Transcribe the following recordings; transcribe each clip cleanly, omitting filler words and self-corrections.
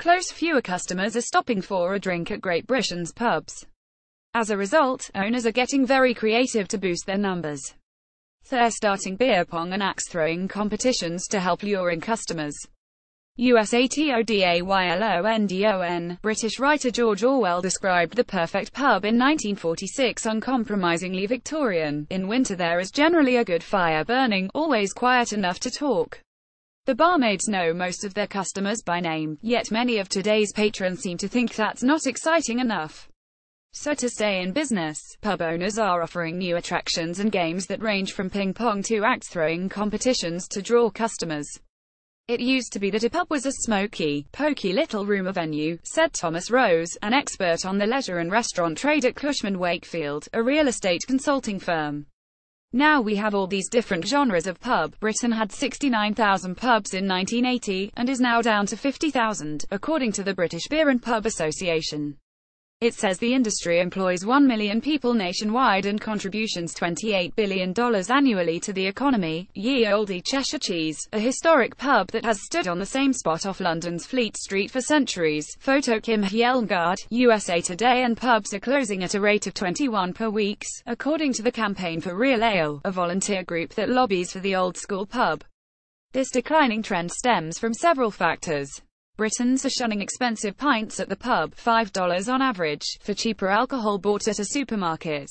close, fewer customers are stopping for a drink at Great Britain's pubs. As a result, owners are getting very creative to boost their numbers. They're starting beer pong and axe-throwing competitions to help lure in customers. USATODAYLONDON. British writer George Orwell described the perfect pub in 1946 uncompromisingly Victorian. In winter there is generally a good fire burning, always quiet enough to talk. The barmaids know most of their customers by name, yet many of today's patrons seem to think that's not exciting enough. So to stay in business, pub owners are offering new attractions and games that range from ping-pong to axe-throwing competitions to draw customers. It used to be that a pub was a smoky, poky little rumour venue, said Thomas Rose, an expert on the leisure and restaurant trade at Cushman & Wakefield, a real estate consulting firm. Now we have all these different genres of pub. Britain had 69,000 pubs in 1980, and is now down to 50,000, according to the British Beer and Pub Association. It says the industry employs 1 million people nationwide and contributions $28 billion annually to the economy. Ye Olde Cheshire Cheese, a historic pub that has stood on the same spot off London's Fleet Street for centuries. Photo Kim Hjelmgaard, USA Today. And pubs are closing at a rate of 21 per week, according to the Campaign for Real Ale, a volunteer group that lobbies for the old-school pub. This declining trend stems from several factors. Britons are shunning expensive pints at the pub, $5 on average, for cheaper alcohol bought at a supermarket.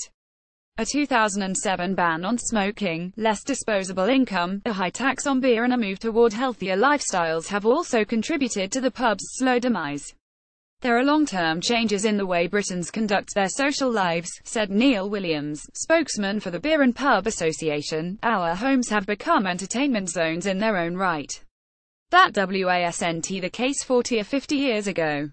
A 2007 ban on smoking, less disposable income, a high tax on beer and a move toward healthier lifestyles have also contributed to the pub's slow demise. There are long-term changes in the way Britons conduct their social lives, said Neil Williams, spokesman for the Beer and Pub Association. Our homes have become entertainment zones in their own right. That wasn't the case 40 or 50 years ago.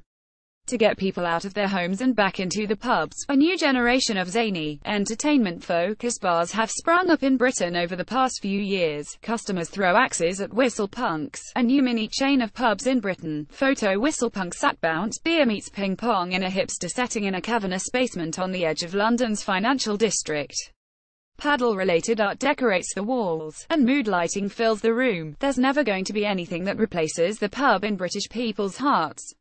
To get people out of their homes and back into the pubs, a new generation of zany, entertainment-focused bars have sprung up in Britain over the past few years. Customers throw axes at Whistle Punks, a new mini chain of pubs in Britain. Photo Whistle Punks at Bounce Beer meets ping pong in a hipster setting in a cavernous basement on the edge of London's financial district. Paddle-related art decorates the walls, and mood lighting fills the room. There's never going to be anything that replaces the pub in British people's hearts.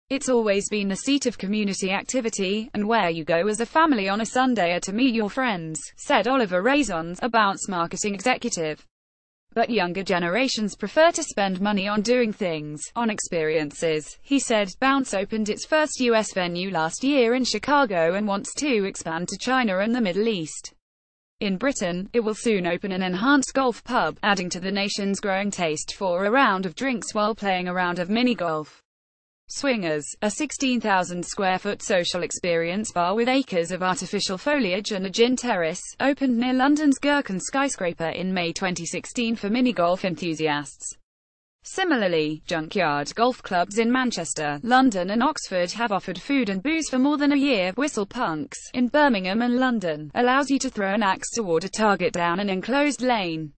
It's always been the seat of community activity, and where you go as a family on a Sunday or to meet your friends, said Oliver Raisons, a Bounce marketing executive. But younger generations prefer to spend money on doing things, on experiences, he said. Bounce opened its first US venue last year in Chicago and wants to expand to China and the Middle East. In Britain, it will soon open an enhanced golf pub, adding to the nation's growing taste for a round of drinks while playing a round of mini-golf. Swingers, a 16,000-square-foot social experience bar with acres of artificial foliage and a gin terrace, opened near London's Gherkin skyscraper in May 2016 for mini-golf enthusiasts. Similarly, junkyard golf clubs in Manchester, London and Oxford have offered food and booze for more than a year. Whistle Punks, in Birmingham and London, allows you to throw an axe toward a target down an enclosed lane.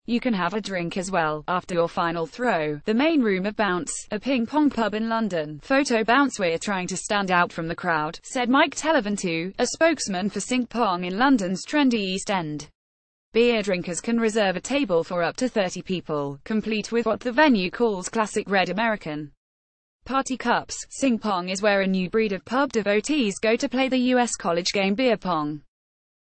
You can have a drink as well, after your final throw. The main room of Bounce, a ping-pong pub in London. Photo Bounce. We're trying to stand out from the crowd, said Mike Televentu, a spokesman for Sing Pong in London's trendy East End. Beer drinkers can reserve a table for up to 30 people, complete with what the venue calls classic red American party cups. Sing Pong is where a new breed of pub devotees go to play the US college game beer pong.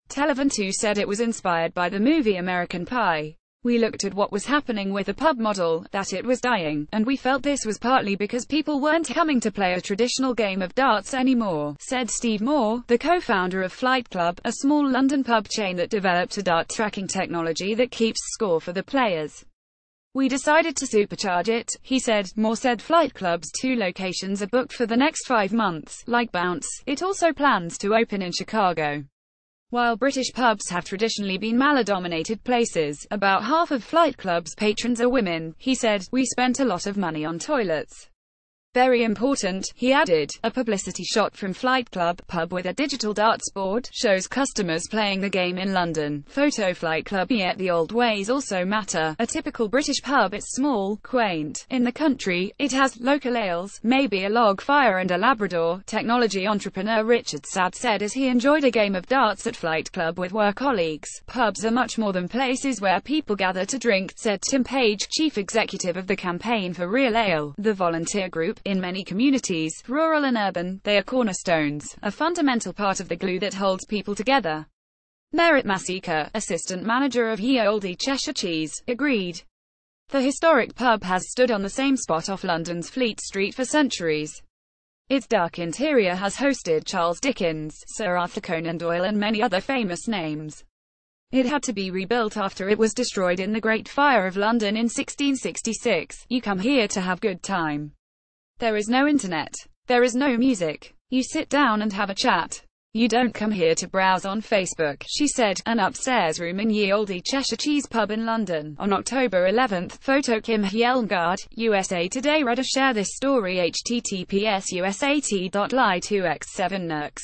Televentu said it was inspired by the movie American Pie. We looked at what was happening with the pub model, that it was dying, and we felt this was partly because people weren't coming to play a traditional game of darts anymore, said Steve Moore, the co-founder of Flight Club, a small London pub chain that developed a dart tracking technology that keeps score for the players. We decided to supercharge it, he said. Moore said Flight Club's 2 locations are booked for the next 5 months. Like Bounce, it also plans to open in Chicago. While British pubs have traditionally been male-dominated places, about half of Flight Club's patrons are women, he said. We spent a lot of money on toilets. Very important, he added. A publicity shot from Flight Club, pub with a digital darts board, shows customers playing the game in London. Photo Flight Club. Yet the old ways also matter. A typical British pub is small, quaint. In the country, it has local ales, maybe a log fire and a Labrador. Technology entrepreneur Richard Sad said as he enjoyed a game of darts at Flight Club with work colleagues. Pubs are much more than places where people gather to drink, said Tim Page, chief executive of the Campaign for Real Ale, the volunteer group In many communities, rural and urban, they are cornerstones, a fundamental part of the glue that holds people together. Merit Masika, assistant manager of Ye Olde Cheshire Cheese, agreed. The historic pub has stood on the same spot off London's Fleet Street for centuries. Its dark interior has hosted Charles Dickens, Sir Arthur Conan Doyle and many other famous names. It had to be rebuilt after it was destroyed in the Great Fire of London in 1666. You come here to have good time. There is no internet. There is no music. You sit down and have a chat. You don't come here to browse on Facebook, she said. An upstairs room in Ye Olde Cheshire Cheese pub in London. On October 11, photo Kim Hjelmgaard, USA Today. Reader share this story https usat.ly2x7nerks.